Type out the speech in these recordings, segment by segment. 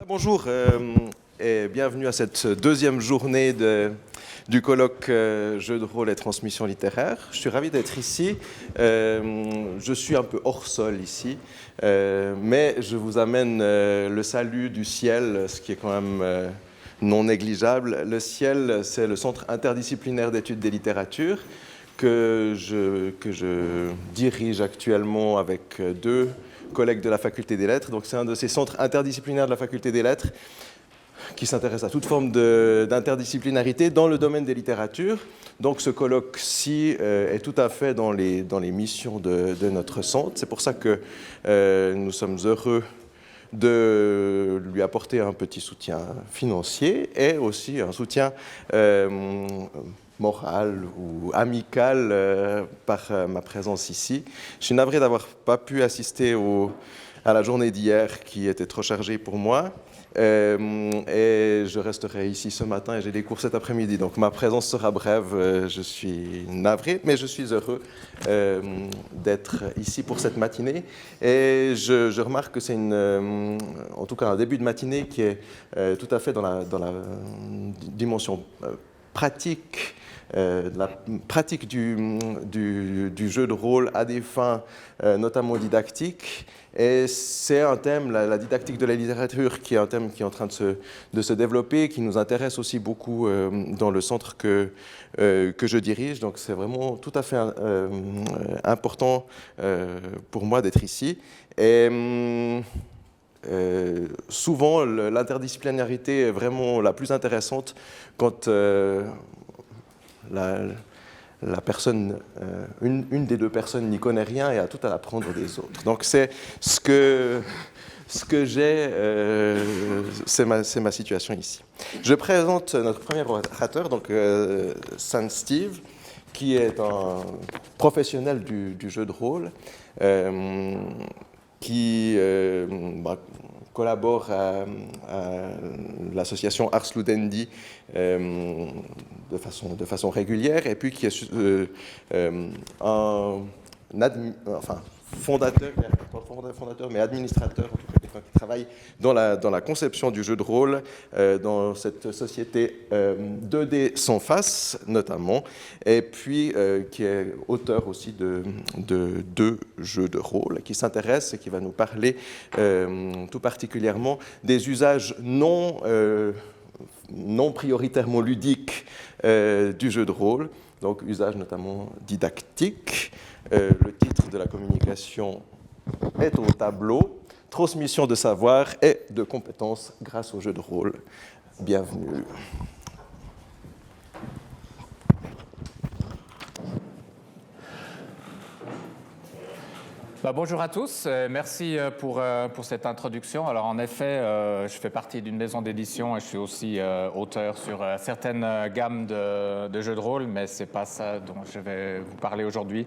Bonjour et bienvenue à cette deuxième journée du colloque Jeux de rôle et transmission littéraire. Je suis ravi d'être ici. Je suis un peu hors sol ici, mais je vous amène le salut du ciel, ce qui est quand même non négligeable. Le ciel, c'est le Centre interdisciplinaire d'études des littératures que je dirige actuellement avec deux collègues de la Faculté des Lettres. Donc c'est un de ces centres interdisciplinaires de la Faculté des Lettres qui s'intéresse à toute forme d'interdisciplinarité dans le domaine des littératures. Donc ce colloque-ci est tout à fait dans les missions de notre centre. C'est pour ça que nous sommes heureux de lui apporter un petit soutien financier et aussi un soutien moral ou amical par ma présence ici. Je suis navré d'avoir pas pu assister à la journée d'hier qui était trop chargée pour moi. Et je resterai ici ce matin et j'ai des cours cet après-midi. Donc ma présence sera brève. Je suis navré, mais je suis heureux d'être ici pour cette matinée. Et je remarque que c'est en tout cas un début de matinée qui est tout à fait dans la dimension pratique, la pratique du jeu de rôle à des fins notamment didactiques. Et c'est un thème, la didactique de la littérature, qui est un thème qui est en train de se développer, qui nous intéresse aussi beaucoup dans le centre que je dirige. Donc c'est vraiment tout à fait important pour moi d'être ici. Et souvent, l'interdisciplinarité est vraiment la plus intéressante quand la personne, une des deux personnes n'y connaît rien et a tout à apprendre des autres. Donc c'est ce que j'ai, c'est ma situation ici. Je présente notre premier orateur, donc Saint Steve, qui est un professionnel du jeu de rôle, qui collabore à l'association Ars Ludendi de façon régulière, et puis qui est fondateur, mais administrateur, en tout cas, quelqu'un qui travaille dans la conception du jeu de rôle, dans cette société 2D sans face, notamment, et puis qui est auteur aussi de deux jeux de rôle, qui s'intéresse et qui va nous parler tout particulièrement des usages non prioritairement ludiques du jeu de rôle, donc usage notamment didactique. Le titre de la communication est au tableau, transmission de savoir et de compétences grâce au jeu de rôle. Bienvenue. Bonjour à tous, merci pour cette introduction. Alors en effet, je fais partie d'une maison d'édition et je suis aussi auteur sur certaines gammes de jeux de rôle, mais ce n'est pas ça dont je vais vous parler aujourd'hui.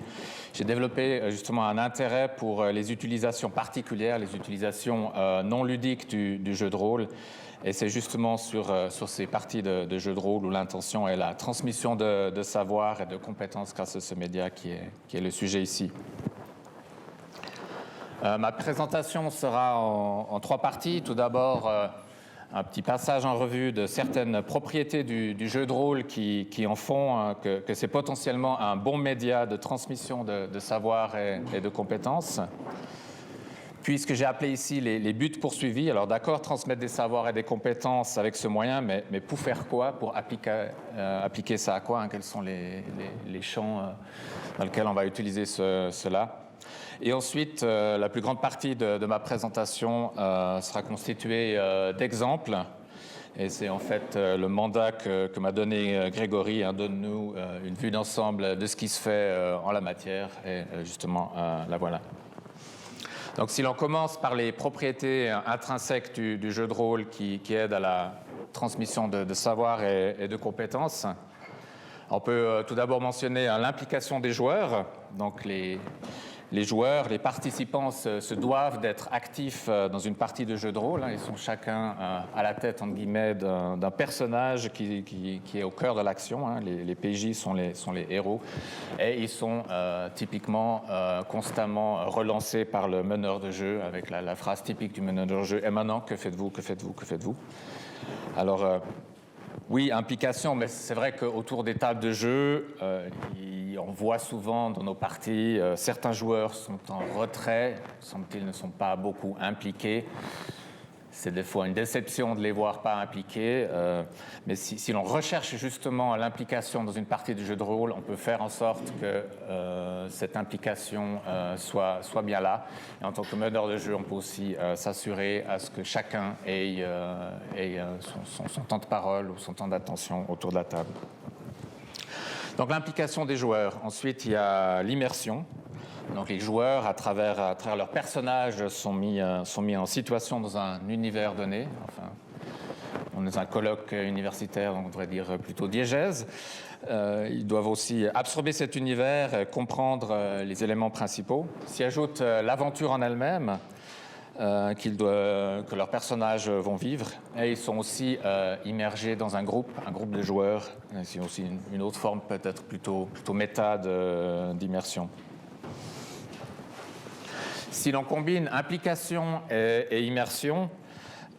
J'ai développé justement un intérêt pour les utilisations particulières, les utilisations non ludiques du jeu de rôle. Et c'est justement sur ces parties de jeux de rôle où l'intention est la transmission de savoir et de compétences grâce à ce média qui est le sujet ici. Ma présentation sera en trois parties. Tout d'abord, un petit passage en revue de certaines propriétés du jeu de rôle qui en font que c'est potentiellement un bon média de transmission de savoir et de compétences. Puis ce que j'ai appelé ici les buts poursuivis. Alors d'accord, transmettre des savoirs et des compétences avec ce moyen, mais pour faire quoi? Pour appliquer ça à quoi? Quels sont les champs dans lesquels on va utiliser cela? Et ensuite, la plus grande partie de ma présentation sera constituée d'exemples. Et c'est en fait le mandat que m'a donné Grégory. Donne-nous une vue d'ensemble de ce qui se fait en la matière. Et justement, la voilà. Donc si l'on commence par les propriétés intrinsèques du jeu de rôle qui aident à la transmission de savoir et de compétences, on peut tout d'abord mentionner l'implication des joueurs. Donc les joueurs, les participants se doivent d'être actifs dans une partie de jeu de rôle. Ils sont chacun à la tête, entre guillemets, d'un personnage qui est au cœur de l'action. Les PJ sont les héros. Et ils sont typiquement constamment relancés par le meneur de jeu avec la phrase typique du meneur de jeu. Et maintenant, que faites-vous, que faites-vous, que faites-vous? Alors, oui, implication, mais c'est vrai qu'autour des tables de jeu, on voit souvent dans nos parties, certains joueurs sont en retrait, semble-t-il ne sont pas beaucoup impliqués. C'est des fois une déception de les voir pas impliqués, mais si l'on recherche justement l'implication dans une partie du jeu de rôle, on peut faire en sorte que cette implication soit bien là. Et en tant que meneur de jeu, on peut aussi s'assurer à ce que chacun ait son temps de parole ou son temps d'attention autour de la table. Donc l'implication des joueurs. Ensuite, il y a l'immersion. Donc les joueurs, à travers leurs personnages, sont mis en situation dans un univers donné. Enfin, on est un colloque universitaire, donc on devrait dire plutôt diégèse. Ils doivent aussi absorber cet univers, comprendre les éléments principaux. S'y ajoute l'aventure en elle-même que leurs personnages vont vivre. Et ils sont aussi immergés dans un groupe de joueurs. C'est aussi une autre forme peut-être plutôt méta d'immersion. Si l'on combine implication et immersion,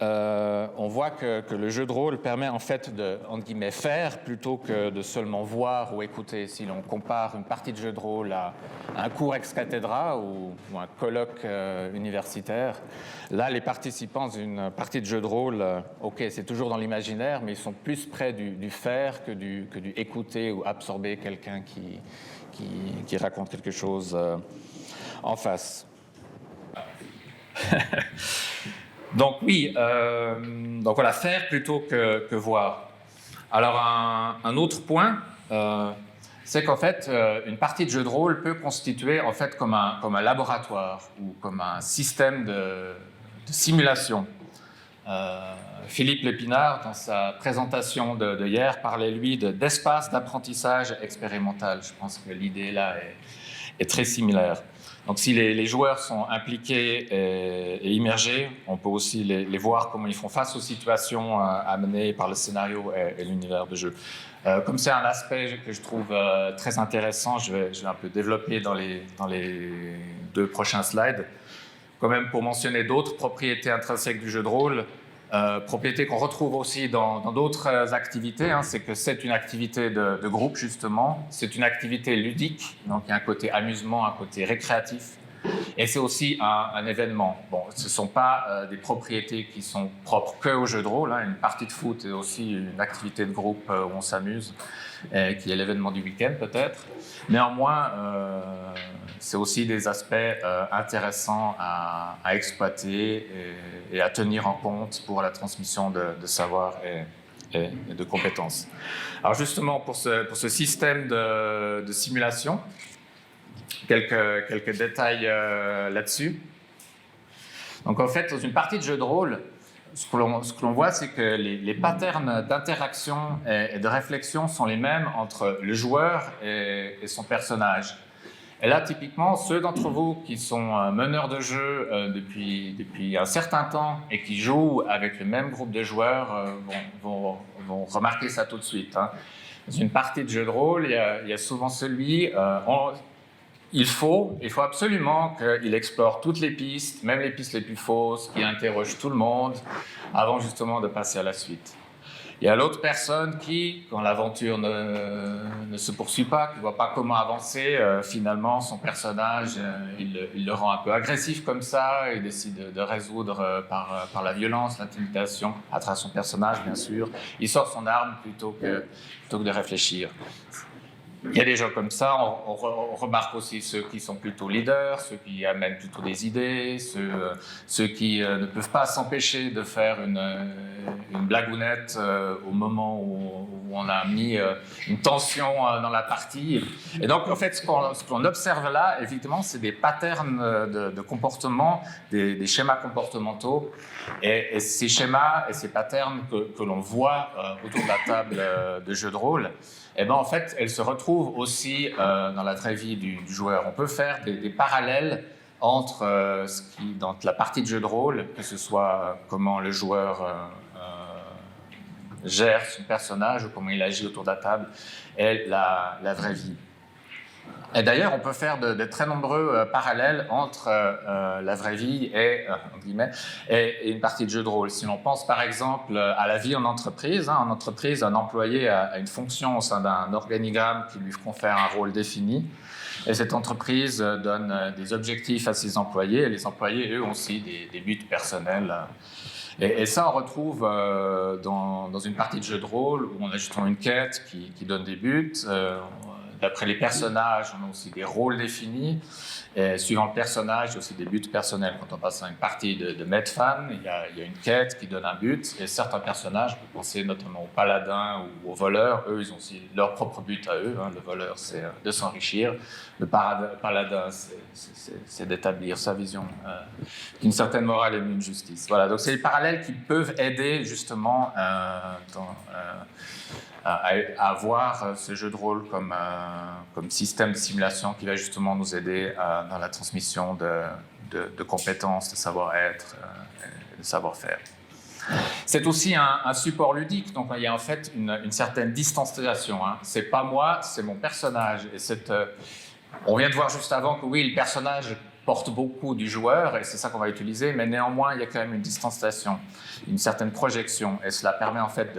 on voit que le jeu de rôle permet en fait de, entre guillemets, faire plutôt que de seulement voir ou écouter. Si l'on compare une partie de jeu de rôle à un cours ex cathedra ou un colloque universitaire, là, les participants d'une partie de jeu de rôle, ok, c'est toujours dans l'imaginaire, mais ils sont plus près du faire que du écouter ou absorber quelqu'un qui raconte quelque chose en face. Donc oui, donc voilà, faire plutôt que voir. Alors un autre point, c'est qu'en fait, une partie de jeu de rôle peut constituer en fait comme un laboratoire ou comme un système de simulation. Philippe Lépinard, dans sa présentation de hier, parlait lui d'espace d'apprentissage expérimental. Je pense que l'idée là est très similaire. Donc si les joueurs sont impliqués et immergés, on peut aussi les voir comment ils font face aux situations amenées par le scénario et l'univers de jeu. Comme c'est un aspect que je trouve très intéressant, je vais un peu développer dans les 2 prochains slides. Quand même pour mentionner d'autres propriétés intrinsèques du jeu de rôle, propriété qu'on retrouve aussi dans d'autres activités, c'est que c'est une activité de groupe justement, c'est une activité ludique, donc il y a un côté amusement, un côté récréatif, et c'est aussi un événement. Bon, ce ne sont pas des propriétés qui sont propres qu'au jeu de rôle, une partie de foot est aussi une activité de groupe où on s'amuse, qui est l'événement du week-end peut-être. Néanmoins, c'est aussi des aspects intéressants à exploiter et à tenir en compte pour la transmission de savoir et de compétences. Alors justement, pour ce système de simulation, quelques détails là-dessus. Donc en fait, dans une partie de jeu de rôle, ce que l'on voit, c'est que les patterns d'interaction et de réflexion sont les mêmes entre le joueur et son personnage. Et là, typiquement, ceux d'entre vous qui sont meneurs de jeu depuis un certain temps et qui jouent avec le même groupe de joueurs vont remarquer ça tout de suite. Dans une partie de jeu de rôle, il y a souvent celui... Il faut absolument qu'il explore toutes les pistes, même les pistes les plus fausses, qu'il interroge tout le monde avant justement de passer à la suite. Il y a l'autre personne qui, quand l'aventure ne se poursuit pas, qui ne voit pas comment avancer, finalement son personnage, il le rend un peu agressif comme ça, il décide de résoudre par la violence, l'intimidation, à travers son personnage bien sûr. Il sort son arme plutôt que de réfléchir. Il y a des gens comme ça, on remarque aussi ceux qui sont plutôt leaders, ceux qui amènent plutôt des idées, ceux qui ne peuvent pas s'empêcher de faire une blagounette au moment où on a mis une tension dans la partie. Et donc, en fait, ce qu'on observe là, évidemment, c'est des patterns de comportement, des schémas comportementaux. Et ces schémas et ces patterns que l'on voit autour de la table de jeu de rôle, et ben en fait, elle se retrouve aussi dans la vraie vie du joueur. On peut faire des parallèles entre dans la partie de jeu de rôle, que ce soit comment le joueur gère son personnage ou comment il agit autour de la table, et la vraie vie. Et d'ailleurs, on peut faire de très nombreux parallèles entre la vraie vie et une partie de jeu de rôle. Si l'on pense par exemple à la vie en entreprise, en entreprise, un employé a une fonction au sein d'un organigramme qui lui confère un rôle défini. Et cette entreprise donne des objectifs à ses employés, et les employés, eux, ont aussi des buts personnels. Et ça, on retrouve dans une partie de jeu de rôle où on a justement une quête qui donne des buts. D'après les personnages, on a aussi des rôles définis. Et suivant le personnage, il y a aussi des buts personnels. Quand on passe à une partie de Medfan, il y a une quête qui donne un but. Et certains personnages, vous pensez notamment aux paladins ou aux voleurs, eux, ils ont aussi leur propre but à eux. Le voleur, c'est de s'enrichir. Le paladin, c'est d'établir sa vision d'une certaine morale et d'une justice. Voilà, donc c'est les parallèles qui peuvent aider justement à voir ce jeu de rôle comme système de simulation qui va justement nous aider dans la transmission de compétences, de savoir-être, de savoir-faire. C'est aussi un support ludique, donc il y a en fait une certaine distanciation. C'est pas moi, c'est mon personnage. Et on vient de voir juste avant que oui, le personnage porte beaucoup du joueur, et c'est ça qu'on va utiliser, mais néanmoins, il y a quand même une distanciation, une certaine projection, et cela permet en fait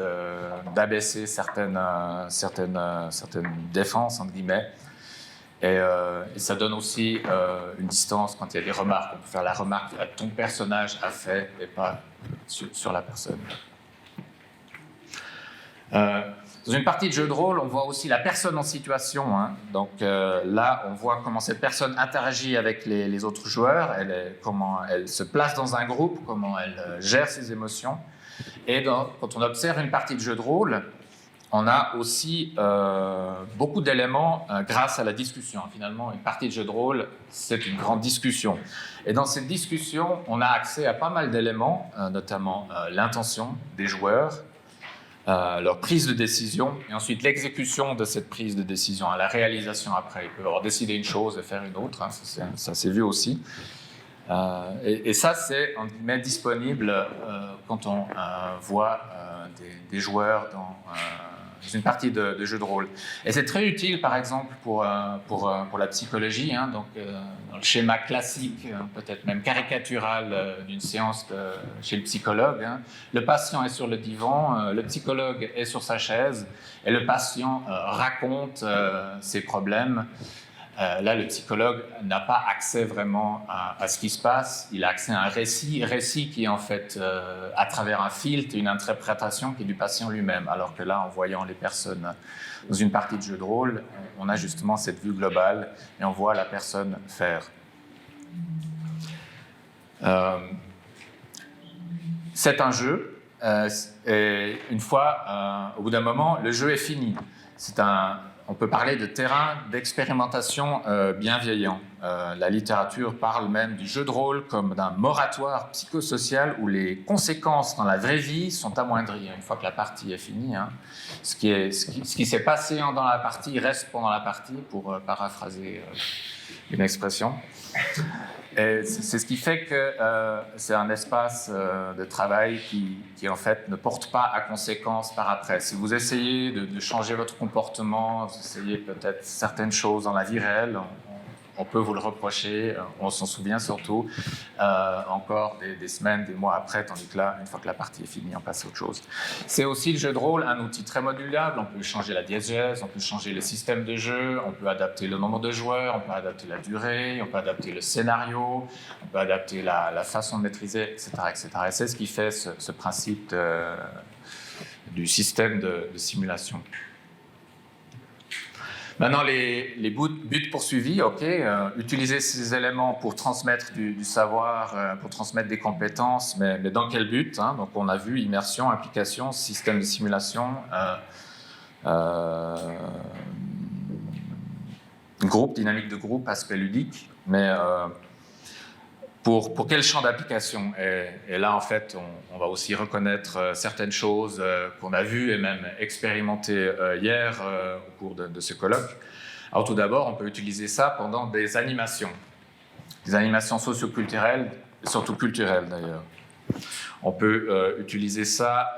d'abaisser certaines défenses, entre guillemets, et ça donne aussi une distance quand il y a des remarques. On peut faire la remarque que ton personnage a fait, et pas sur la personne. Dans une partie de jeu de rôle, on voit aussi la personne en situation. Donc là, on voit comment cette personne interagit avec les autres joueurs, comment elle se place dans un groupe, comment elle gère ses émotions. Et quand on observe une partie de jeu de rôle, on a aussi beaucoup d'éléments grâce à la discussion. Finalement, une partie de jeu de rôle, c'est une grande discussion. Et dans cette discussion, on a accès à pas mal d'éléments, notamment l'intention des joueurs, leur prise de décision, et ensuite l'exécution de cette prise de décision, la réalisation après. Ils peuvent avoir décidé une chose et faire une autre, ça s'est vu aussi. Et ça, c'est disponible quand on voit des joueurs dans une partie de jeu de rôle. Et c'est très utile, par exemple, pour la psychologie, donc dans le schéma classique, peut-être même caricatural d'une séance chez le psychologue. Le patient est sur le divan, le psychologue est sur sa chaise, et le patient raconte ses problèmes. Là, le psychologue n'a pas accès vraiment à ce qui se passe. Il a accès à un récit qui est en fait à travers un filtre, une interprétation qui est du patient lui-même. Alors que là, en voyant les personnes dans une partie de jeu de rôle, on a justement cette vue globale et on voit la personne faire. C'est un jeu. Et une fois, au bout d'un moment, le jeu est fini. On peut parler de terrain d'expérimentation bienveillant. La littérature parle même du jeu de rôle comme d'un moratoire psychosocial où les conséquences dans la vraie vie sont amoindries une fois que la partie est finie. Ce qui s'est passé dans la partie reste pendant la partie, pour paraphraser une expression. Et c'est ce qui fait que c'est un espace de travail qui en fait ne porte pas à conséquence par après. Si vous essayez de changer votre comportement, vous essayez peut-être certaines choses dans la vie réelle, on peut vous le reprocher, on s'en souvient surtout encore des semaines, des mois après, tandis que là, une fois que la partie est finie, on passe à autre chose. C'est aussi le jeu de rôle, un outil très modulable. On peut changer la diégèse, on peut changer le système de jeu, on peut adapter le nombre de joueurs, on peut adapter la durée, on peut adapter le scénario, on peut adapter la façon de maîtriser, etc. etc. Et c'est ce qui fait ce principe du système de simulation. Maintenant, les buts poursuivis, utiliser ces éléments pour transmettre du savoir, pour transmettre des compétences, mais dans quel but Donc, on a vu immersion, implication, système de simulation, groupe, dynamique de groupe, aspect ludique, mais Pour quel champ d'application? Et là, en fait, on va aussi reconnaître certaines choses qu'on a vues et même expérimentées hier au cours de ce colloque. Alors tout d'abord, on peut utiliser ça pendant des animations socioculturelles, et surtout culturelles d'ailleurs. On peut utiliser ça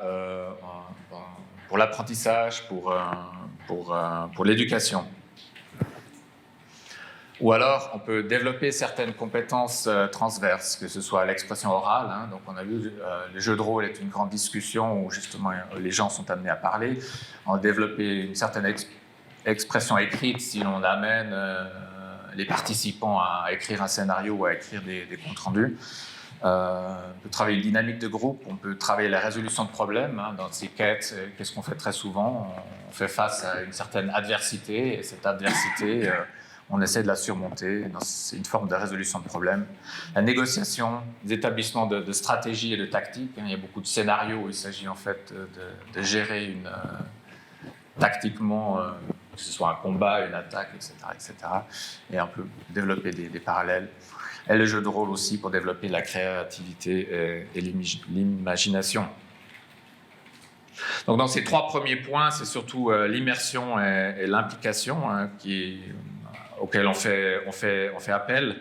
pour l'apprentissage, pour l'éducation. Ou alors, on peut développer certaines compétences transverses, que ce soit l'expression orale. Hein, donc, on a vu, le jeu de rôle est une grande discussion où justement les gens sont amenés à parler. On développer une certaine expression écrite si l'on amène les participants à écrire un scénario ou à écrire des comptes rendus. On peut travailler une dynamique de groupe, on peut travailler la résolution de problèmes. Hein, dans ces quêtes, qu'est-ce qu'on fait très souvent? On fait face à une certaine adversité, et cette adversité, on essaie de la surmonter. C'est une forme de résolution de problèmes. La négociation, l'établissement de stratégies et de tactiques. Hein, il y a beaucoup de scénarios où il s'agit en fait de gérer tactiquement, que ce soit un combat, une attaque, etc. Et on peut développer des parallèles. Et le jeu de rôle aussi pour développer la créativité et l'imagination. Donc dans ces trois premiers points, c'est surtout l'immersion et l'implication hein, auxquels on fait appel.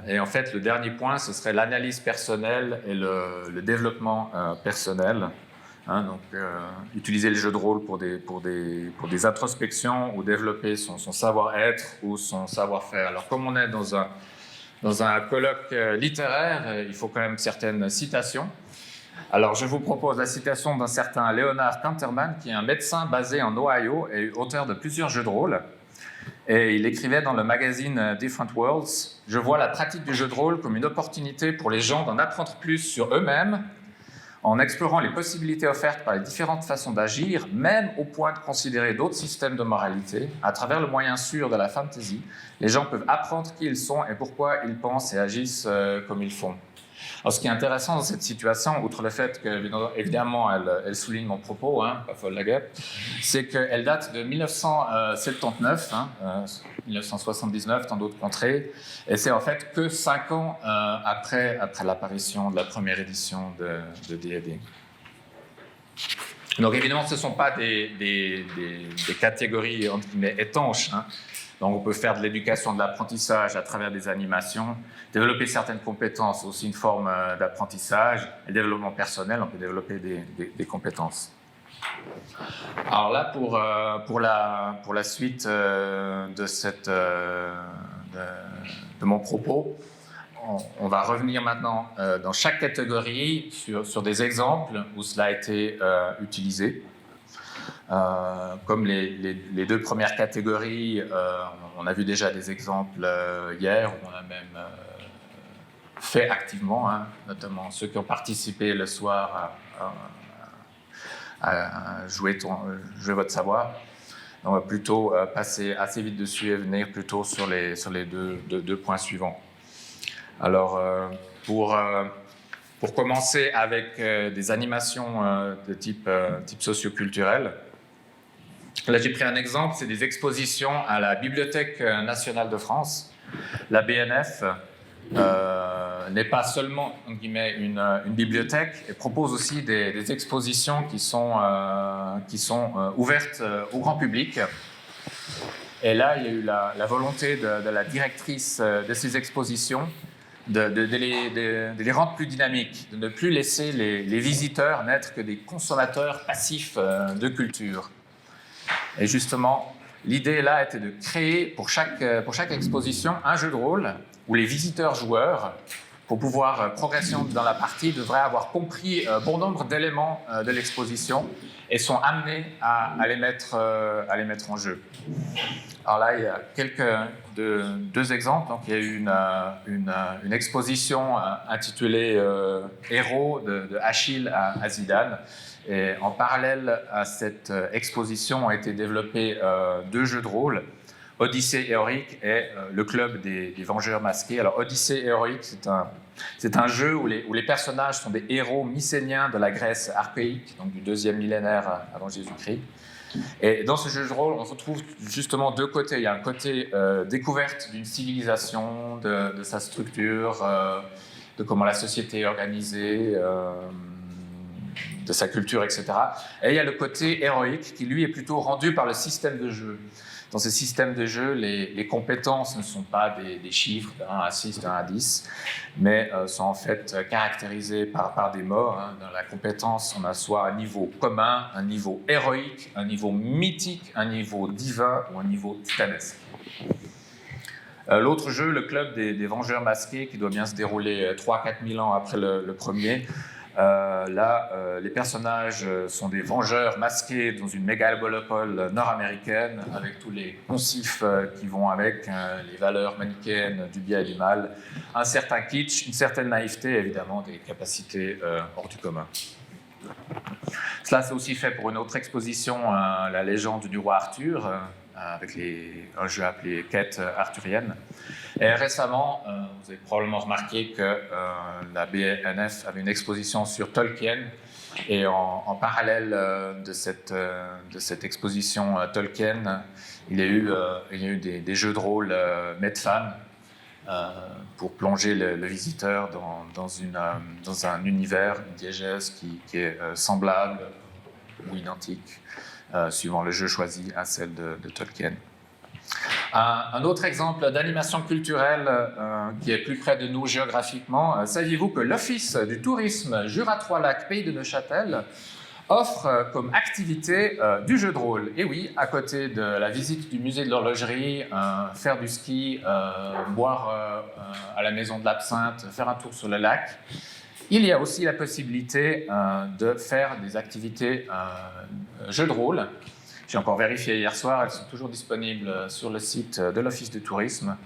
Et en fait, le dernier point, ce serait l'analyse personnelle et le développement personnel. Hein, donc, utiliser le jeu de rôle pour des introspections ou développer son savoir-être ou son savoir-faire. Alors, comme on est dans un colloque littéraire, il faut quand même certaines citations. Alors, je vous propose la citation d'un certain Leonard Canterman, qui est un médecin basé en Ohio et auteur de plusieurs jeux de rôle. Et il écrivait dans le magazine Different Worlds « Je vois la pratique du jeu de rôle comme une opportunité pour les gens d'en apprendre plus sur eux-mêmes, en explorant les possibilités offertes par les différentes façons d'agir, même au point de considérer d'autres systèmes de moralité. À travers le moyen sûr de la fantasy, les gens peuvent apprendre qui ils sont et pourquoi ils pensent et agissent comme ils font. » Alors, ce qui est intéressant dans cette situation, outre le fait qu'évidemment elle souligne mon propos, hein, pas folle la guêpe, c'est qu'elle date de 1979, 1979 dans d'autres contrées, et c'est en fait que 5 ans après l'apparition de la première édition de D&D. Donc évidemment, ce ne sont pas des catégories entre guillemets étanches. Hein. Donc on peut faire de l'éducation, de l'apprentissage à travers des animations, développer certaines compétences, aussi une forme d'apprentissage, et le développement personnel, on peut développer des compétences. Alors là, pour la suite de mon propos, on va revenir maintenant dans chaque catégorie sur des exemples où cela a été utilisé. Comme les deux premières catégories, on a vu déjà des exemples hier, où on a même fait activement, hein, notamment ceux qui ont participé le soir à jouer votre savoir. On va plutôt passer assez vite dessus et venir plutôt sur les deux points suivants. Alors, pour commencer avec des animations de type socioculturel, là, j'ai pris un exemple, c'est des expositions à la Bibliothèque nationale de France. La BNF n'est pas seulement en guillemets, une bibliothèque, elle propose aussi des expositions qui sont ouvertes au grand public. Et là, il y a eu la volonté de la directrice de ces expositions de les rendre plus dynamiques, de ne plus laisser les visiteurs n'être que des consommateurs passifs de culture. Et justement, l'idée là était de créer pour chaque exposition un jeu de rôle où les visiteurs-joueurs, pour pouvoir progresser dans la partie, devraient avoir compris bon nombre d'éléments de l'exposition et sont amenés à les mettre en jeu. Alors là, il y a deux exemples. Donc, il y a eu une exposition intitulée Héros de Achille à Zidane. Et en parallèle à cette exposition ont été développés 2 jeux de rôle, Odyssée héroïque et le club des Vengeurs masqués. Alors Odyssée héroïque, c'est un jeu où les personnages sont des héros mycéniens de la Grèce archaïque, donc du 2e millénaire avant Jésus-Christ. Et dans ce jeu de rôle, on retrouve justement deux côtés. Il y a un côté découverte d'une civilisation, de sa structure, de comment la société est organisée, de sa culture, etc. Et il y a le côté héroïque qui, lui, est plutôt rendu par le système de jeu. Dans ce système de jeu, les compétences ne sont pas des chiffres de 1 à 6, de 1 à 10, mais sont en fait caractérisées par des mots. Dans la compétence, on a soit un niveau commun, un niveau héroïque, un niveau mythique, un niveau divin ou un niveau titanesque. L'autre jeu, le club des Vengeurs masqués, qui doit bien se dérouler 3-4 000 ans après le premier. Les personnages sont des vengeurs masqués dans une mégalopole nord-américaine avec tous les poncifs qui vont avec, les valeurs manichéennes du bien et du mal, un certain kitsch, une certaine naïveté, évidemment des capacités hors du commun. Cela c'est aussi fait pour une autre exposition, la légende du roi Arthur, avec un jeu appelé Quête arthurienne. Et récemment, vous avez probablement remarqué que la BNF avait une exposition sur Tolkien. Et en parallèle de cette exposition Tolkien, il y a eu des jeux de rôle Medfan pour plonger le visiteur dans un univers, une diégèse qui est semblable ou identique, suivant le jeu choisi à celle de Tolkien. Un autre exemple d'animation culturelle qui est plus près de nous géographiquement, saviez-vous que l'Office du tourisme Jura-Trois-Lacs Pays de Neuchâtel offre comme activité du jeu de rôle? Et oui, à côté de la visite du musée de l'horlogerie, faire du ski, boire à la maison de l'absinthe, faire un tour sur le lac, il y a aussi la possibilité de faire des activités jeux de rôle. J'ai encore vérifié hier soir, elles sont toujours disponibles sur le site de l'Office du tourisme.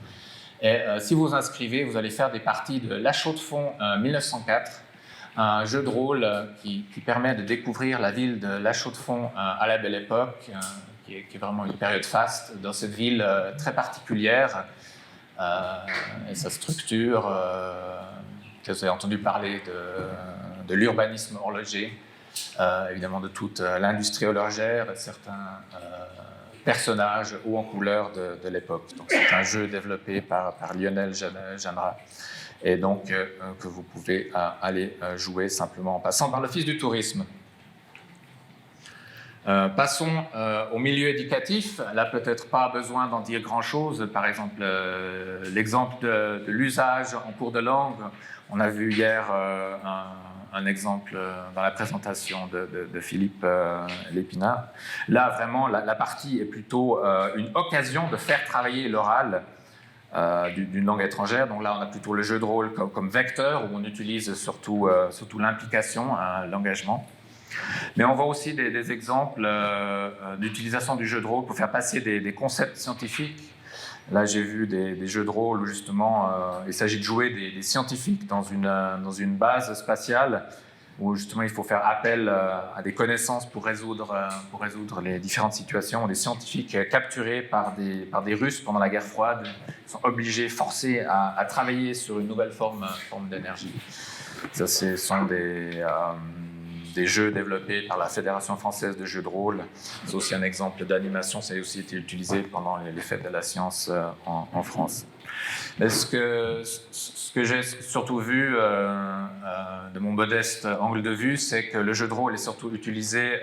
Et si vous vous inscrivez, vous allez faire des parties de La Chaux-de-Fonds 1904, un jeu de rôle qui permet de découvrir la ville de La Chaux-de-Fonds à la Belle Époque, qui est vraiment une période faste dans cette ville très particulière, et sa structure. Vous avez entendu parler de l'urbanisme horloger. Évidemment de toute l'industrie horlogère et certains personnages hauts en couleur de l'époque. Donc c'est un jeu développé par Lionel Janra et donc que vous pouvez aller jouer simplement en passant par l'Office du tourisme. Passons au milieu éducatif. Là, peut-être pas besoin d'en dire grand-chose. Par exemple, l'exemple de l'usage en cours de langue. On a vu hier un exemple dans la présentation de Philippe Lépinard. Là, vraiment, la partie est plutôt une occasion de faire travailler l'oral d'une langue étrangère. Donc là, on a plutôt le jeu de rôle comme vecteur, où on utilise surtout l'implication, l'engagement. Mais on voit aussi des exemples d'utilisation du jeu de rôle pour faire passer des concepts scientifiques. Là, j'ai vu des jeux de rôle où justement il s'agit de jouer des scientifiques dans une base spatiale où justement il faut faire appel à des connaissances pour résoudre les différentes situations. Des scientifiques capturés par des Russes pendant la guerre froide sont obligés, forcés à travailler sur une nouvelle forme d'énergie. Ça, ce sont des jeux développés par la Fédération française de jeux de rôle. C'est aussi un exemple d'animation, ça a aussi été utilisé pendant les fêtes de la science en France. Mais ce que j'ai surtout vu de mon modeste angle de vue, c'est que le jeu de rôle est surtout utilisé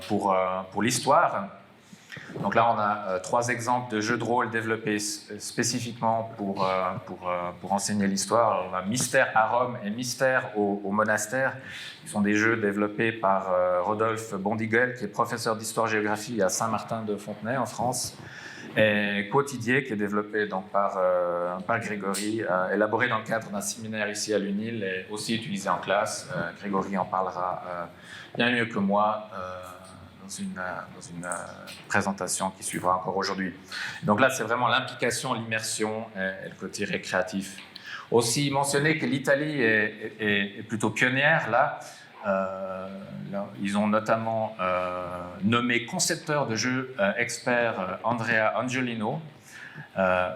pour l'histoire. Donc là, on a 3 exemples de jeux de rôle développés spécifiquement pour enseigner l'histoire. On a Mystère à Rome et Mystère au monastère, qui sont des jeux développés par Rodolphe Bondigel, qui est professeur d'histoire-géographie à Saint-Martin-de-Fontenay, en France, et Quotidier, qui est développé donc par Grégory, élaboré dans le cadre d'un séminaire ici à l'UNIL et aussi utilisé en classe. Grégory en parlera bien mieux que moi dans une présentation qui suivra encore aujourd'hui. Donc là, c'est vraiment l'implication, l'immersion et le côté récréatif. Aussi mentionner que l'Italie est plutôt pionnière là. Ils ont notamment nommé concepteur de jeux expert Andrea Angelino,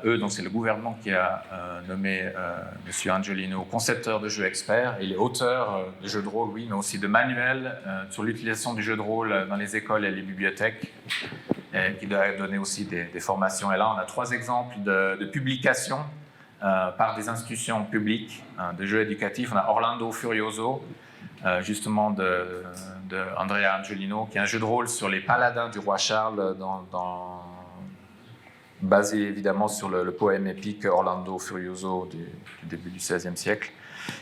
Eux, donc c'est le gouvernement qui a nommé M. Angelino concepteur de jeux expert. Il est auteur de jeux de rôle, oui, mais aussi de manuels sur l'utilisation du jeu de rôle dans les écoles et les bibliothèques, et qui doit donner aussi des formations. Et là, on a 3 exemples de publications par des institutions publiques de jeux éducatifs. On a Orlando Furioso, justement de Andrea Angelino, qui est un jeu de rôle sur les paladins du roi Charles, basé évidemment sur le poème épique Orlando Furioso du début du XVIe siècle.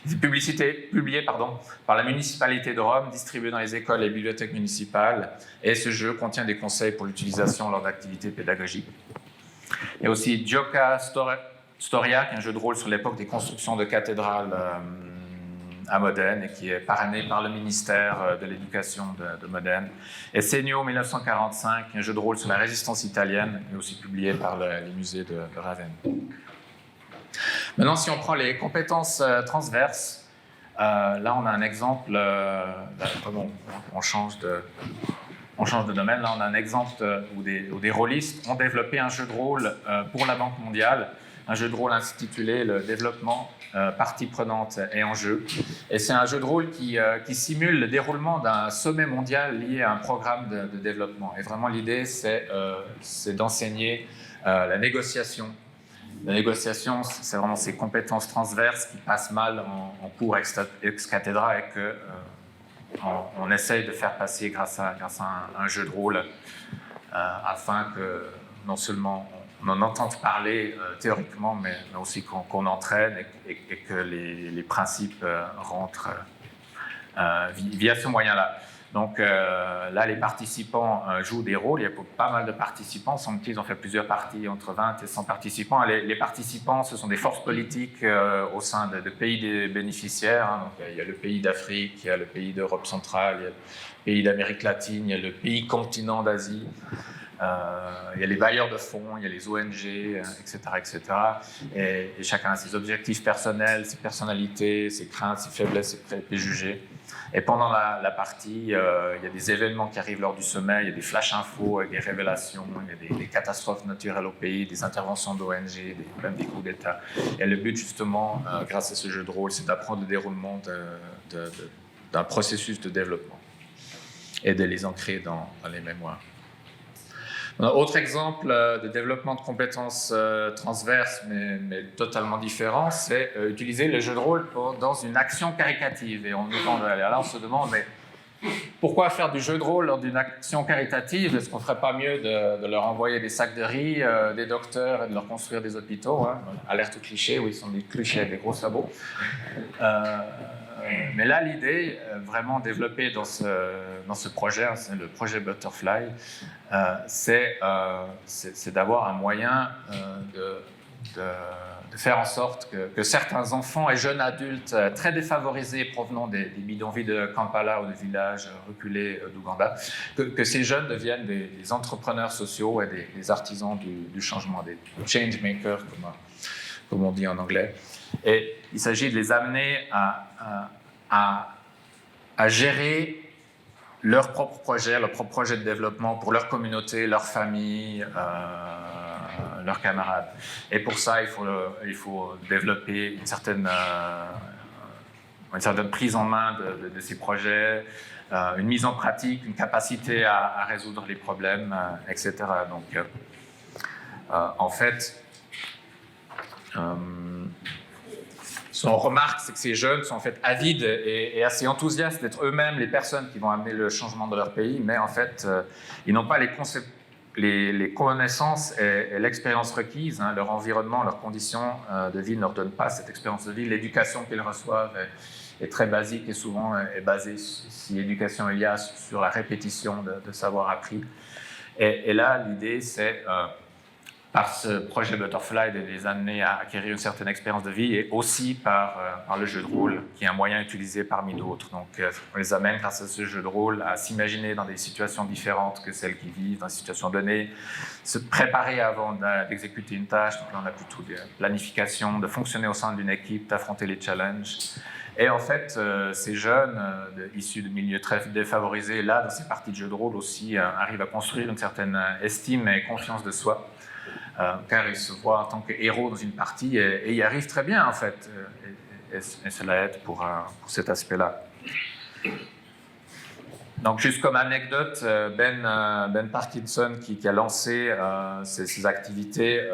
C'est publié par la municipalité de Rome, distribué dans les écoles et bibliothèques municipales, et ce jeu contient des conseils pour l'utilisation lors d'activités pédagogiques. Il y a aussi Gioca Storia, qui est un jeu de rôle sur l'époque des constructions de cathédrales à Modène, et qui est parrainé par le ministère de l'Éducation de Modène. Et Segno 1945, un jeu de rôle sur la résistance italienne, mais aussi publié par les musées de Ravenne. Maintenant, si on prend les compétences transverses, là on a un exemple, on change de domaine, là on a un exemple où des rôlistes ont développé un jeu de rôle pour la Banque mondiale, un jeu de rôle intitulé « Le développement partie prenante et enjeu ». Et c'est un jeu de rôle qui simule le déroulement d'un sommet mondial lié à un programme de développement. Et vraiment l'idée, c'est d'enseigner la négociation. La négociation, c'est vraiment ces compétences transverses qui passent mal en cours ex cathedra et qu'on essaye de faire passer grâce à un jeu de rôle afin que non seulement on en entende parler théoriquement, mais aussi qu'on entraîne et que les principes rentrent via ce moyen-là. Donc là, les participants jouent des rôles. Il y a pas mal de participants. Semble-t-il, ils ont fait plusieurs parties, entre 20 et 100 participants. Les participants, ce sont des forces politiques au sein de pays bénéficiaires. Hein. Donc, il y a le pays d'Afrique, il y a le pays d'Europe centrale, il y a le pays d'Amérique latine, il y a le pays continent d'Asie. Il y a les bailleurs de fonds, il y a les ONG, etc. etc. Et chacun a ses objectifs personnels, ses personnalités, ses craintes, ses faiblesses, ses préjugés. Et pendant la partie, il y a des événements qui arrivent lors du sommet, il y a des flash infos avec des révélations, il y a des catastrophes naturelles au pays, des interventions d'ONG, même des coups d'État. Et le but, justement, grâce à ce jeu de rôle, c'est d'apprendre le déroulement d'un processus de développement et de les ancrer dans les mémoires. Autre exemple de développement de compétences transverses, mais totalement différent, c'est utiliser le jeu de rôle dans une action caritative. Et là, on se demande, mais pourquoi faire du jeu de rôle lors d'une action caritative? Est-ce qu'on ne ferait pas mieux de leur envoyer des sacs de riz, des docteurs, et de leur construire des hôpitaux, hein? Alerte au cliché, oui, ils sont des clichés avec des gros sabots. Mais là, l'idée, vraiment développée dans ce projet, hein, c'est le projet Butterfly, c'est d'avoir un moyen de faire en sorte que certains enfants et jeunes adultes très défavorisés provenant des bidonvilles de Kampala ou des villages reculés d'Ouganda, que ces jeunes deviennent des entrepreneurs sociaux et des artisans du changement, des change makers, comme on dit en anglais. Et il s'agit de les amener à gérer leur propre projet de développement pour leur communauté, leur famille, leurs camarades. Et pour ça, il faut développer une certaine prise en main de ces projets, une mise en pratique, une capacité à résoudre les problèmes, etc. Donc, en fait, ce qu'on remarque, c'est que ces jeunes sont en fait avides et assez enthousiastes d'être eux-mêmes les personnes qui vont amener le changement de leur pays, mais en fait, ils n'ont pas les connaissances et l'expérience requise. Hein, leur environnement, leurs conditions de vie ne leur donnent pas cette expérience de vie. L'éducation qu'ils reçoivent est très basique et souvent est basée, si éducation il y a, sur la répétition de savoir appris. Et là, l'idée, c'est par ce projet Butterfly de les amener à acquérir une certaine expérience de vie et aussi par le jeu de rôle, qui est un moyen utilisé parmi d'autres. Donc, on les amène grâce à ce jeu de rôle à s'imaginer dans des situations différentes que celles qu'ils vivent, dans des situations données, se préparer avant d'exécuter une tâche. Donc là, on a plutôt de planification, de fonctionner au sein d'une équipe, d'affronter les challenges. Et en fait, ces jeunes issus de milieux très défavorisés, là, dans ces parties de jeu de rôle aussi, arrivent à construire une certaine estime et confiance de soi. car il se voit en tant que héros dans une partie et il arrive très bien en fait. Et cela aide pour cet aspect-là. Donc, juste comme anecdote, Ben Parkinson, qui a lancé ces activités,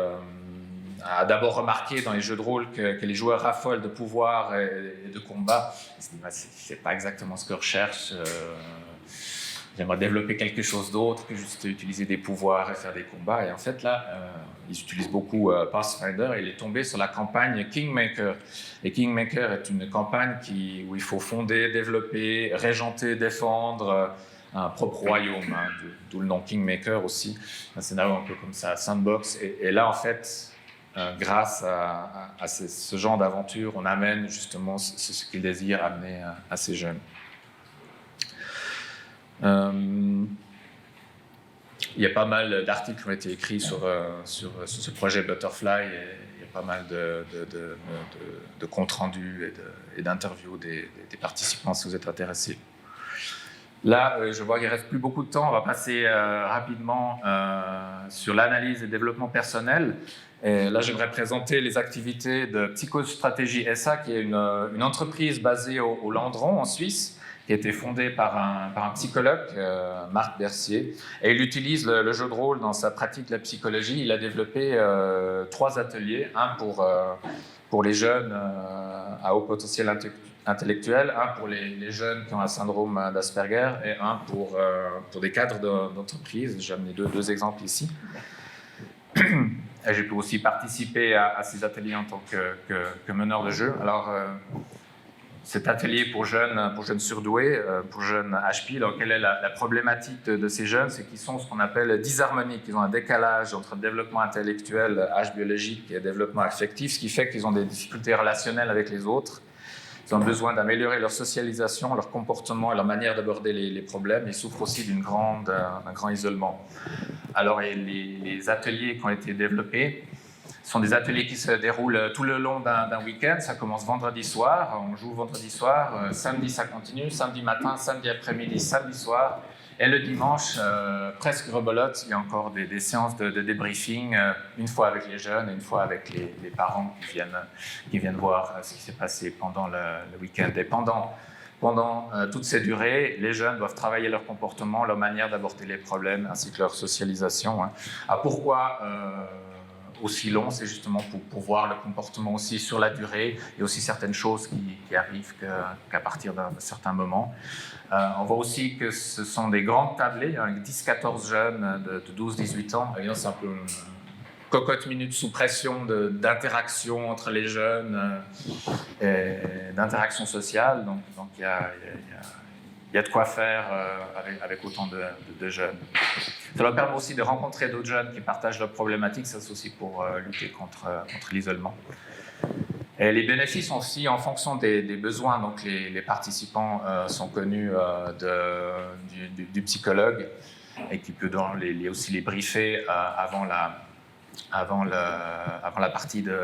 a d'abord remarqué dans les jeux de rôle que les joueurs raffolent de pouvoir et de combat. Il se dit, c'est pas exactement ce que je recherche. J'aimerais développer quelque chose d'autre que juste utiliser des pouvoirs et faire des combats. Et en fait, là, ils utilisent beaucoup Pathfinder et il est tombé sur la campagne Kingmaker. Et Kingmaker est une campagne où il faut fonder, développer, régenter, défendre un propre royaume, hein, d'où le nom Kingmaker aussi. Un scénario un peu comme ça, sandbox. Et là, en fait, grâce à ce genre d'aventure, on amène justement ce qu'ils désirent amener à ces jeunes. Il y a pas mal d'articles qui ont été écrits sur ce projet Butterfly et il y a pas mal de comptes rendus et d'interviews des participants si vous êtes intéressés. Là, je vois qu'il ne reste plus beaucoup de temps. On va passer rapidement sur l'analyse et le développement personnel. Et là, j'aimerais présenter les activités de Psychostratégie SA, qui est une entreprise basée au Landron, en Suisse, qui a été fondée par un psychologue, Marc Bercier. Et il utilise le jeu de rôle dans sa pratique de la psychologie. Il a développé 3 ateliers, un pour les jeunes à haut potentiel intellectuel, un pour les jeunes qui ont un syndrome d'Asperger et un pour des cadres d'entreprise. J'ai amené deux exemples ici. Et j'ai pu aussi participer à ces ateliers en tant que meneur de jeu. Alors, cet atelier pour jeunes surdoués, pour jeunes HP, alors quelle est la problématique de ces jeunes? C'est qu'ils sont ce qu'on appelle disharmoniques. Ils ont un décalage entre le développement intellectuel, âge biologique, et le développement affectif, ce qui fait qu'ils ont des difficultés relationnelles avec les autres. Ils ont besoin d'améliorer leur socialisation, leur comportement et leur manière d'aborder les problèmes. Ils souffrent aussi d'un grand isolement. Alors, les ateliers qui ont été développés sont des ateliers qui se déroulent tout le long d'un week-end. Ça commence vendredi soir, on joue vendredi soir, samedi ça continue, samedi matin, samedi après-midi, samedi soir. Et le dimanche, presque rebelote, il y a encore des séances de débriefing, une fois avec les jeunes et une fois avec les parents qui viennent voir ce qui s'est passé pendant le week-end. Et pendant toutes ces durées, les jeunes doivent travailler leur comportement, leur manière d'aborder les problèmes, ainsi que leur socialisation. Hein. Pourquoi aussi long, c'est justement pour voir le comportement aussi sur la durée et aussi certaines choses qui arrivent qu'à partir d'un certain moment. On voit aussi que ce sont des grandes tablées, avec 10-14 jeunes de 12-18 ans. C'est un peu une cocotte minute sous pression d'interaction entre les jeunes et d'interaction sociale. Donc il y a de quoi faire avec autant de jeunes. Ça leur permet aussi de rencontrer d'autres jeunes qui partagent leurs problématiques, ça c'est aussi pour lutter contre l'isolement. Et les bénéfices sont aussi en fonction des besoins, donc les participants sont connus du psychologue et qui peut aussi les briefer avant la partie de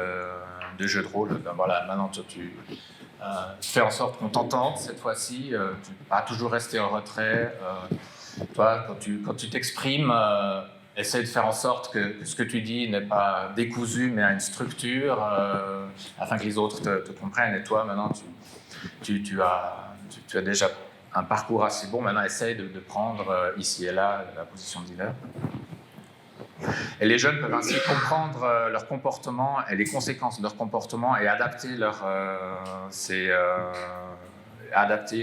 jeu de rôle. Ben voilà, maintenant tu fais en sorte qu'on t'entende cette fois-ci, tu ne peux pas toujours rester en retrait. Toi, quand tu t'exprimes, essaie de faire en sorte que ce que tu dis n'est pas décousu, mais a une structure, afin que les autres te comprennent. Et toi, maintenant, tu as déjà un parcours assez bon. Maintenant, essaie de prendre ici et là la position de leader. Et les jeunes peuvent ainsi comprendre leur comportement et les conséquences de leur comportement et adapter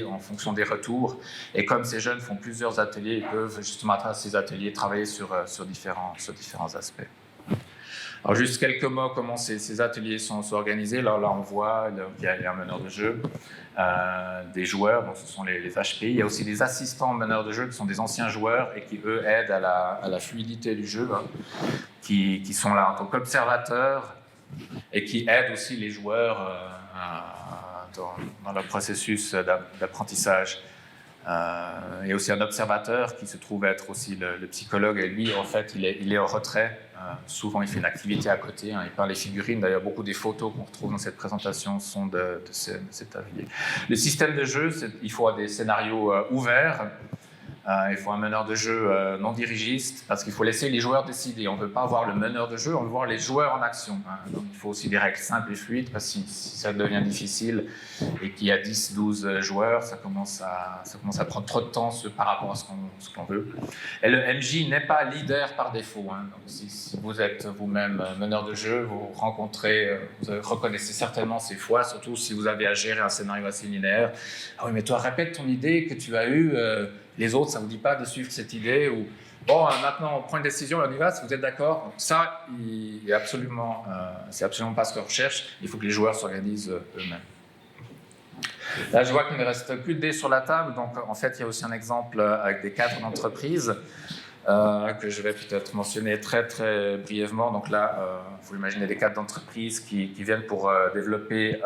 en fonction des retours. Et comme ces jeunes font plusieurs ateliers, ils peuvent justement à travers ces ateliers travailler sur différents aspects. Alors juste quelques mots comment ces ateliers sont organisés. Là on voit il y a un meneur de jeu, des joueurs, donc ce sont les HPI. Il y a aussi des assistants meneurs de jeu qui sont des anciens joueurs et qui eux aident à la fluidité du jeu, hein, qui sont là en tant qu'observateurs et qui aident aussi les joueurs dans le processus d'apprentissage. Il y a aussi un observateur qui se trouve être aussi le psychologue, et lui, en fait, il est en retrait. Souvent, il fait une activité à côté, hein, il peint les figurines. D'ailleurs, beaucoup des photos qu'on retrouve dans cette présentation sont de cet atelier. Le système de jeu, il faut des scénarios ouverts. Il faut un meneur de jeu non dirigiste parce qu'il faut laisser les joueurs décider. On ne veut pas voir le meneur de jeu, on veut voir les joueurs en action. Donc il faut aussi des règles simples et fluides parce que si ça devient difficile et qu'il y a 10, 12 joueurs, ça commence à prendre trop de temps par rapport à ce qu'on veut. Et le MJ n'est pas leader par défaut. Donc si vous êtes vous-même meneur de jeu, vous reconnaissez certainement ces fois, surtout si vous avez à gérer un scénario assez linéaire. Ah oui, mais toi, répète ton idée que tu as eue. Les autres, ça ne vous dit pas de suivre cette idée ou bon, maintenant on prend une décision, on y va, si vous êtes d'accord. Ça, c'est absolument pas ce qu'on recherche. Il faut que les joueurs s'organisent eux-mêmes. Là, je vois qu'il ne reste plus de dés sur la table, donc en fait, il y a aussi un exemple avec des cadres d'entreprise que je vais peut-être mentionner très très brièvement. Donc là, vous imaginez des cadres d'entreprise qui viennent pour développer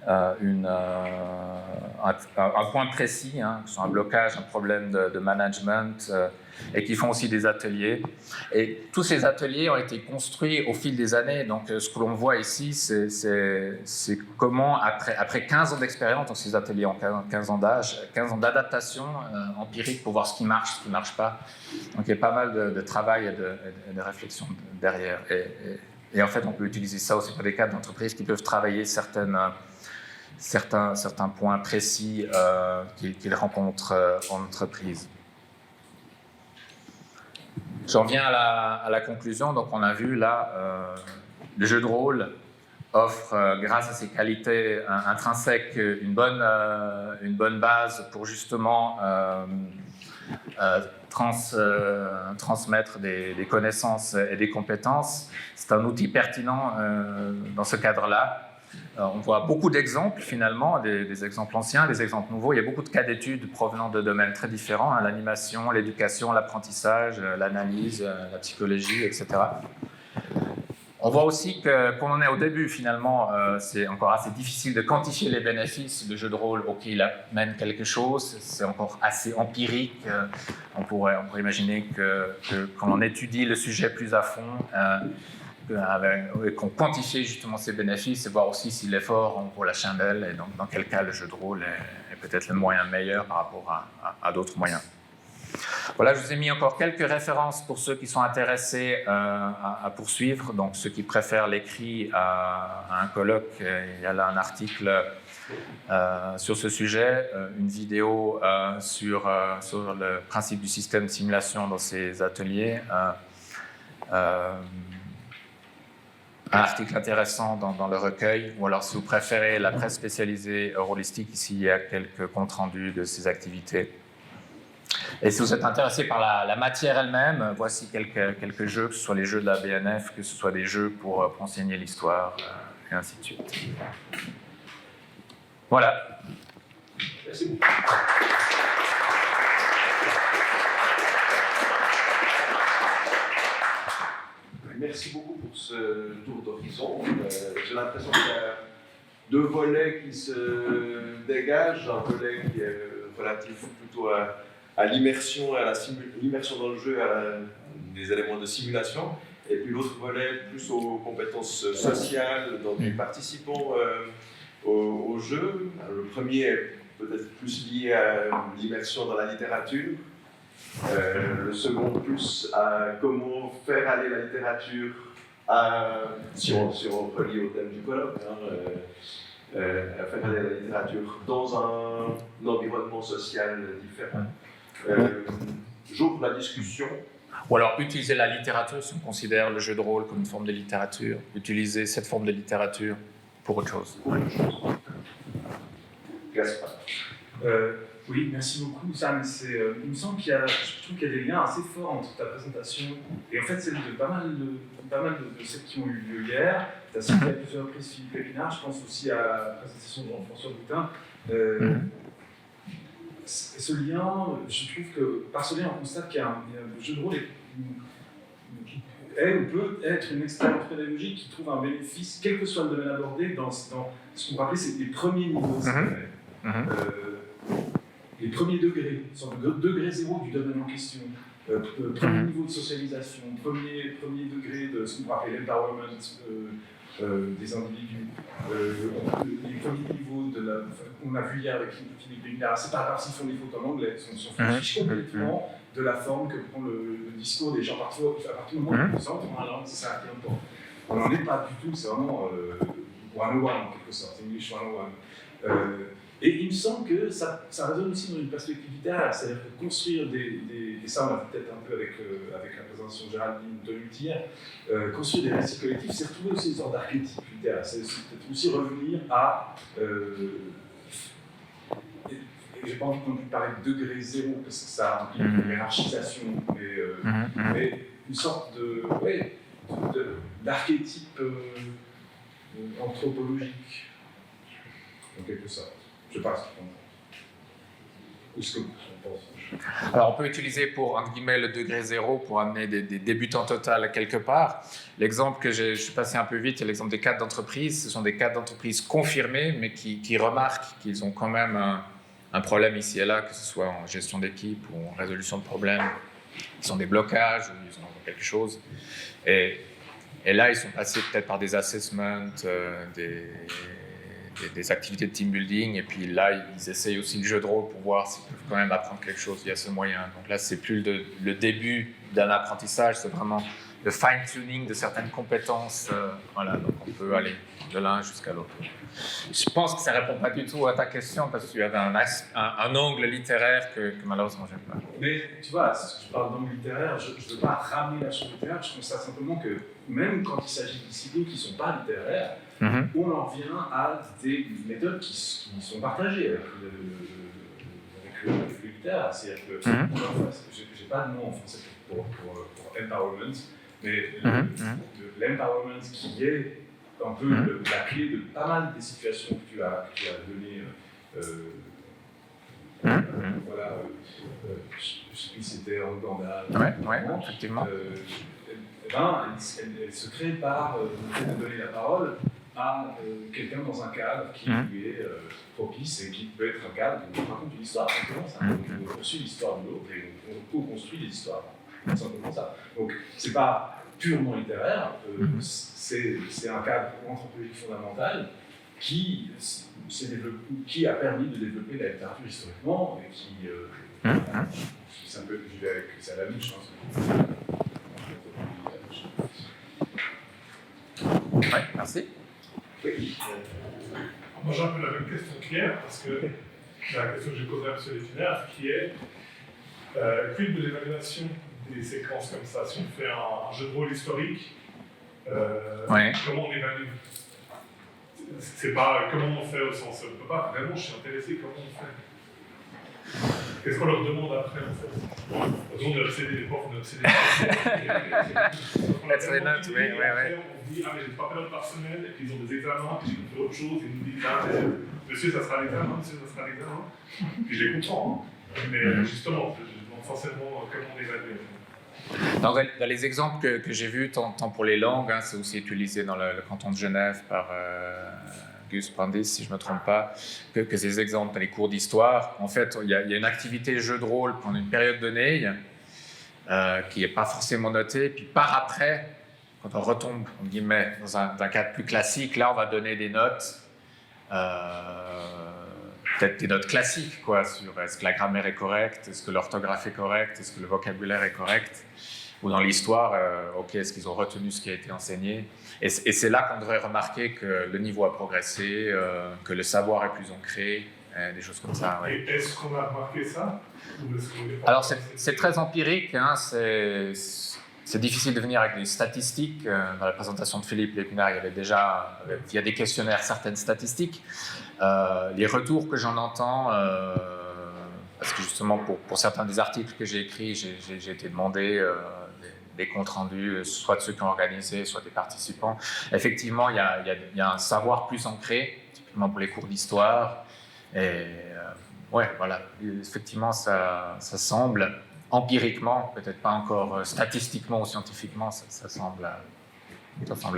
un point précis, que ce soit un blocage, un problème de management, et qui font aussi des ateliers. Et tous ces ateliers ont été construits au fil des années. Donc ce que l'on voit ici, c'est comment, après 15 ans d'expérience, donc ces ateliers ont 15 ans d'âge, 15 ans d'adaptation empirique pour voir ce qui marche, ce qui ne marche pas. Donc il y a pas mal de travail et de réflexion derrière. Et en fait, on peut utiliser ça aussi pour des cadres d'entreprise qui peuvent travailler certains points précis qu'ils rencontrent en entreprise. J'en viens à la conclusion. Donc, on a vu là, le jeu de rôle offre, grâce à ses qualités intrinsèques, une bonne base pour justement transmettre des connaissances et des compétences. C'est un outil pertinent dans ce cadre-là. On voit beaucoup d'exemples finalement, des exemples anciens, des exemples nouveaux. Il y a beaucoup de cas d'études provenant de domaines très différents, l'animation, l'éducation, l'apprentissage, l'analyse, la psychologie, etc. On voit aussi qu'on en est au début finalement, c'est encore assez difficile de quantifier les bénéfices de jeu de rôle auquel il amène quelque chose, c'est encore assez empirique. On pourrait imaginer qu'on en étudie le sujet plus à fond, et qu'on quantifie justement ses bénéfices et voir aussi si l'effort en vaut la chandelle et donc dans quel cas le jeu de rôle est peut-être le moyen meilleur par rapport à d'autres moyens. Voilà, je vous ai mis encore quelques références pour ceux qui sont intéressés à poursuivre, donc ceux qui préfèrent l'écrit à un colloque. Il y a là un article sur ce sujet, une vidéo sur le principe du système de simulation dans ces ateliers. Un article intéressant dans le recueil, ou alors si vous préférez la presse spécialisée rôlistique, ici il y a quelques comptes rendus de ces activités. Et si vous êtes intéressé par la matière elle-même, voici quelques jeux, que ce soit les jeux de la BNF, que ce soit des jeux pour enseigner l'histoire, et ainsi de suite. Voilà. Merci beaucoup. Merci beaucoup pour ce tour d'horizon. J'ai l'impression qu'il y a deux volets qui se dégagent. Un volet qui est relatif plutôt à l'immersion, l'immersion dans le jeu, à des éléments de simulation. Et puis l'autre volet plus aux compétences sociales, donc les participants au jeu. Le premier est peut-être plus lié à l'immersion dans la littérature. Le second plus à comment faire aller la littérature, si on relie au thème du colloque, à faire aller la littérature dans un environnement social différent. J'ouvre la discussion. Ou alors utiliser la littérature, si on considère le jeu de rôle comme une forme de littérature, utiliser cette forme de littérature pour autre chose. Gaspard. Oui, merci beaucoup, Sam. Il me semble je trouve qu'il y a des liens assez forts entre ta présentation et en fait celle de pas mal de celles qui ont eu lieu hier. Tu as cité à plusieurs reprises Philippe Épinard, je pense aussi à la présentation de Jean-François Boutin. Ce lien, je trouve que par ce lien, on constate qu'il y a le jeu de rôle est ou peut être une expérience pédagogique qui trouve un bénéfice, quel que soit le domaine abordé, dans ce qu'on va appeler les premiers niveaux. Les premiers degrés, le degré zéro du domaine en question, premier niveau de socialisation, premier degré de ce qu'on va appeler l'empowerment des individus, les premiers niveaux de on a vu hier avec Philippe Béguinard, c'est pas grave s'ils font des fautes en anglais, on s'en fiche complètement de la forme que prend le discours des gens partout, à partir du moment où on s'entend dans la langue, c'est ça qui est important. On n'en est pas du tout, c'est vraiment one-on-one en quelque sorte, English one-on-one. Et il me semble que ça résonne aussi dans une perspective littéraire, c'est-à-dire que construire et ça on a peut-être un peu avec la présentation de Géraldine de Luthier, construire des récits collectifs, c'est retrouver aussi une sorte d'archétype littéraire, c'est peut-être aussi revenir à... j'ai pas envie non plus de parler de degré zéro, parce que ça implique une hiérarchisation, mais une sorte d'archétype anthropologique, en quelque sorte. Je sais pas ce qu'on pense. Ou ce que vous pensez. Alors, on peut utiliser pour, entre guillemets, le degré zéro pour amener des débutants total quelque part. L'exemple que je suis passé un peu vite, c'est l'exemple des cadres d'entreprise. Ce sont des cadres d'entreprise confirmés, mais qui remarquent qu'ils ont quand même un problème ici et là, que ce soit en gestion d'équipe ou en résolution de problèmes. Ils ont des blocages ou ils ont quelque chose. Et là, ils sont passés peut-être par des assessments, des activités de team building, et puis là, ils essayent aussi le jeu de rôle pour voir s'ils peuvent quand même apprendre quelque chose via ce moyen. Donc là, c'est plus le début d'un apprentissage, c'est vraiment le fine-tuning de certaines compétences. Voilà, donc on peut aller de l'un jusqu'à l'autre. Je pense que ça ne répond pas du tout à ta question, parce que tu avais un angle littéraire que malheureusement, j'aime pas. Mais tu vois, si je parle d'angle littéraire, je ne veux pas ramener la chose littéraire, je constate simplement que même quand il s'agit de disciplines qui ne sont pas littéraires, on en vient à des méthodes qui sont partagées avec le littéraire. C'est-à-dire que, j'ai pas de nom en français pour empowerment, mais l'empowerment qui est un peu la clé de pas mal des situations que tu as données. Voilà, je sais plus si c'était en Ouganda. Oui, effectivement. Elle se crée par le fait de donner la parole à quelqu'un dans un cadre qui lui est propice et qui peut être un cadre où on raconte une histoire, simplement ça. On poursuit l'histoire de l'autre et on co-construit des histoires. Simplement ça. Donc, c'est pas purement littéraire, c'est un cadre anthropologique fondamental qui a permis de développer la littérature historiquement et qui. C'est un peu. C'est à la louche, je pense. Oui, merci. Oui. Moi, j'ai un peu la même question que Pierre, parce que la question que j'ai posée à M. Létinaire, qui est quid de l'évaluation des séquences comme ça? Si on fait un jeu de rôle historique, comment on évalue? C'est pas comment on fait au sens. On ne peut pas vraiment, je suis intéressé, comment on fait? Qu'est-ce qu'on leur demande après, en fait? On demande d'obséder les profs, d'obséder Mettre les notes, oui. Après, on se dit, ah, mais j'ai 3 périodes par semaine, et puis ils ont des examens, puis j'ai fait autre chose, ils nous disent, ah, monsieur, ça sera l'examen, monsieur, ça sera l'examen. Puis je les comprends, hein. Mais justement, je demande forcément comment on évalue. Dans les exemples que j'ai vus, tant pour les langues, c'est aussi utilisé dans le canton de Genève par Gus Brandis, si je ne me trompe pas, que ces exemples dans les cours d'histoire. En fait, il y a une activité jeu de rôle pendant une période donnée qui n'est pas forcément notée, puis par après, quand on retombe, en guillemets, dans un cadre plus classique, là, on va donner des notes, peut-être des notes classiques, quoi, sur est-ce que la grammaire est correcte, est-ce que l'orthographe est correcte, est-ce que le vocabulaire est correct, ou dans l'histoire, est-ce qu'ils ont retenu ce qui a été enseigné. Et c'est là qu'on devrait remarquer que le niveau a progressé, que le savoir est plus ancré, des choses comme ça. Ouais. Et est-ce qu'on a remarqué ça? Alors, c'est très empirique, c'est difficile de venir avec des statistiques. Dans la présentation de Philippe Lépinard, il y avait déjà, via des questionnaires, certaines statistiques. Les retours que j'en entends, parce que justement pour certains des articles que j'ai écrits, j'ai été demandé des comptes rendus, soit de ceux qui ont organisé, soit des participants. Effectivement, il y a un savoir plus ancré, typiquement pour les cours d'histoire. Et voilà, effectivement, ça semble empiriquement, peut-être pas encore statistiquement ou scientifiquement, ça semble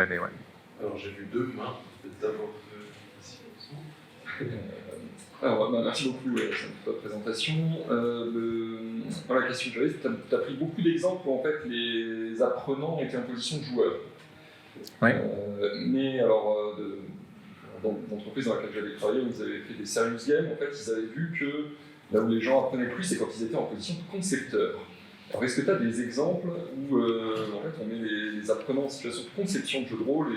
aider, ouais. Alors j'ai vu 2 mains, peut-être d'abord Alors, merci beaucoup pour ta présentation. La question que j'avais, c'est que tu as pris beaucoup d'exemples où en fait les apprenants étaient en position de joueur. Oui. Mais alors, d'entreprises dans laquelle j'avais travaillé, où ils avaient fait des serious games, en fait, ils avaient vu que là où les gens apprenaient plus, c'est quand ils étaient en position de concepteur. Alors, est-ce que tu as des exemples où en fait, on met les apprenants en situation de conception de jeu de rôle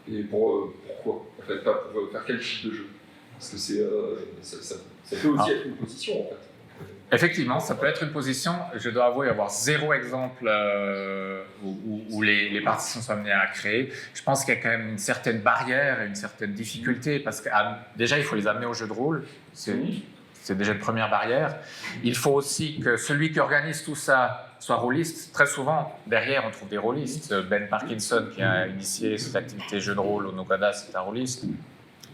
et pourquoi en fait, pas pour faire quel type de jeu? Parce que ça peut aussi être une position, en fait. Effectivement, ça peut être une position. Je dois avouer avoir zéro exemple où les parties sont amenées à créer. Je pense qu'il y a quand même une certaine barrière et une certaine difficulté parce que déjà, il faut les amener au jeu de rôle. C'est déjà une première barrière. Il faut aussi que celui qui organise tout ça soit rôliste. Très souvent, derrière, on trouve des rôlistes. Ben Parkinson, qui a initié cette activité jeu de rôle au Nogada, c'est un rôliste.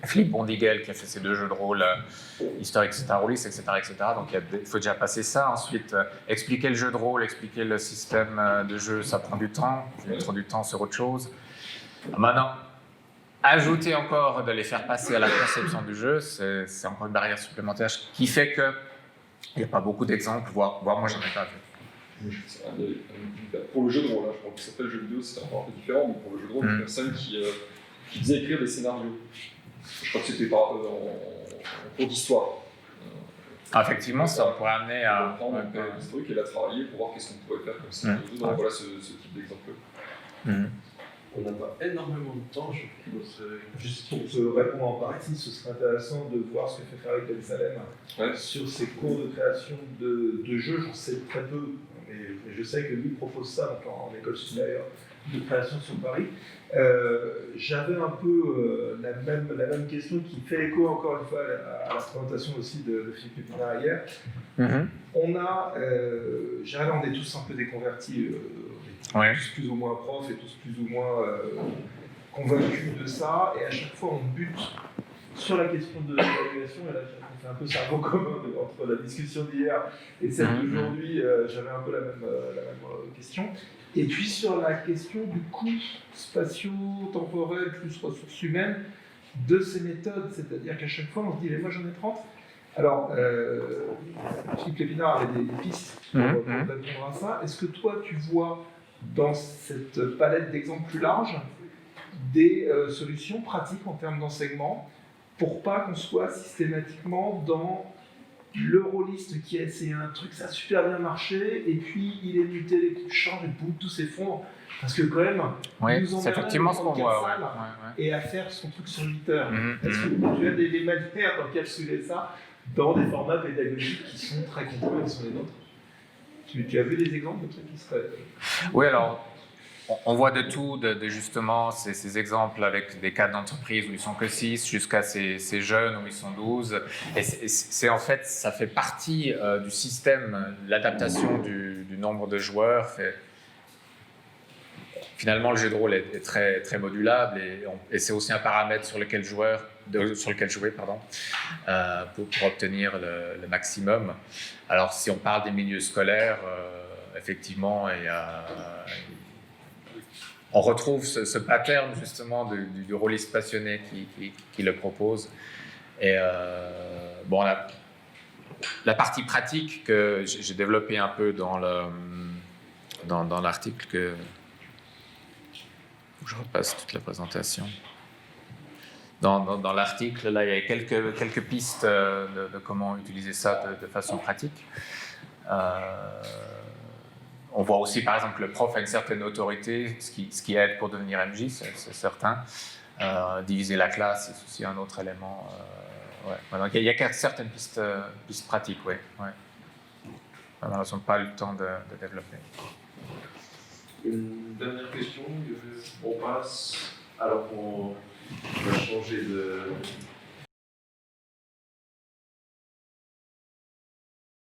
Philippe Bondigel, qui a fait ses 2 jeux de rôle historiques, c'est un rôliste, etc., etc. Donc il faut déjà passer ça. Ensuite, expliquer le jeu de rôle, expliquer le système de jeu, ça prend du temps. Je vais mettre du temps sur autre chose. Maintenant, ajouter encore de les faire passer à la conception du jeu, c'est encore une barrière supplémentaire qui fait qu'il n'y a pas beaucoup d'exemples, voire moi j'en ai pas vu. Pour le jeu de rôle, je crois que ça s'appelle jeu vidéo, c'est encore un peu différent, mais pour le jeu de rôle, une personne qui faisait écrire des scénarios. Je crois que c'était en cours d'histoire. Effectivement, ça on pourrait amener à prendre un peu l'historique et la travailler pour voir qu'est-ce qu'on pourrait faire comme ça. Donc voilà ce type d'exemple. On n'a pas énormément de temps, je pense. Juste pour te répondre en partie, ce serait intéressant de voir ce que fait Farid Ben Salem sur ses cours de création de jeux. J'en sais très peu, mais je sais que lui propose ça donc en école supérieure de création sur Paris. J'avais un peu la même question qui fait écho encore une fois à la présentation aussi de Philippe Lépinard hier. On est tous un peu déconvertis. Ouais. Tous plus ou moins profs et tous plus ou moins convaincus de ça, et à chaque fois on bute sur la question de l'évaluation, et là on fait un peu cerveau commun entre la discussion d'hier et celle d'aujourd'hui, j'avais un peu la même question. Et puis sur la question du coût spatio-temporel plus ressources humaines de ces méthodes, c'est-à-dire qu'à chaque fois on se dit, mais moi j'en ai 30. Alors, Philippe Lépinard avait des pistes pour répondre à ça. Est-ce que toi tu vois dans cette palette d'exemples plus large des solutions pratiques en termes d'enseignement pour pas qu'on soit systématiquement dans le rôliste qui a essayé un truc, ça a super bien marché, et puis il est muté, l'équipe change et boum, tout s'effondre. Parce que quand même, nous c'est effectivement ce qu'on voit. Et à faire son truc sur 8 heures. Est-ce que tu as des manières d'encapsuler ça dans des formats pédagogiques qui sont très complets sur les nôtres? Tu as vu des exemples de trucs qui seraient... Oui, alors, on voit de tout, justement ces exemples avec des cas d'entreprise où ils sont que 6, jusqu'à ces jeunes où ils sont 12. Et c'est en fait, ça fait partie du système, l'adaptation du nombre de joueurs. Finalement, le jeu de rôle est très, très modulable et c'est aussi un paramètre sur lequel jouer pour obtenir le maximum. Alors, si on parle des milieux scolaires, effectivement, on retrouve ce pattern justement du rôliste passionné qui le propose. Et bon, la partie pratique que j'ai développée un peu dans l'article que je repasse toute la présentation. Dans l'article, là, il y a quelques pistes de comment utiliser ça de façon pratique. On voit aussi, par exemple, que le prof a une certaine autorité, ce qui aide pour devenir MJ, c'est certain. Diviser la classe, c'est aussi un autre élément. Donc, il y a certaines pistes pratiques, oui. Malheureusement, pas eu le temps de développer. Une dernière question, on passe, alors qu'on va changer de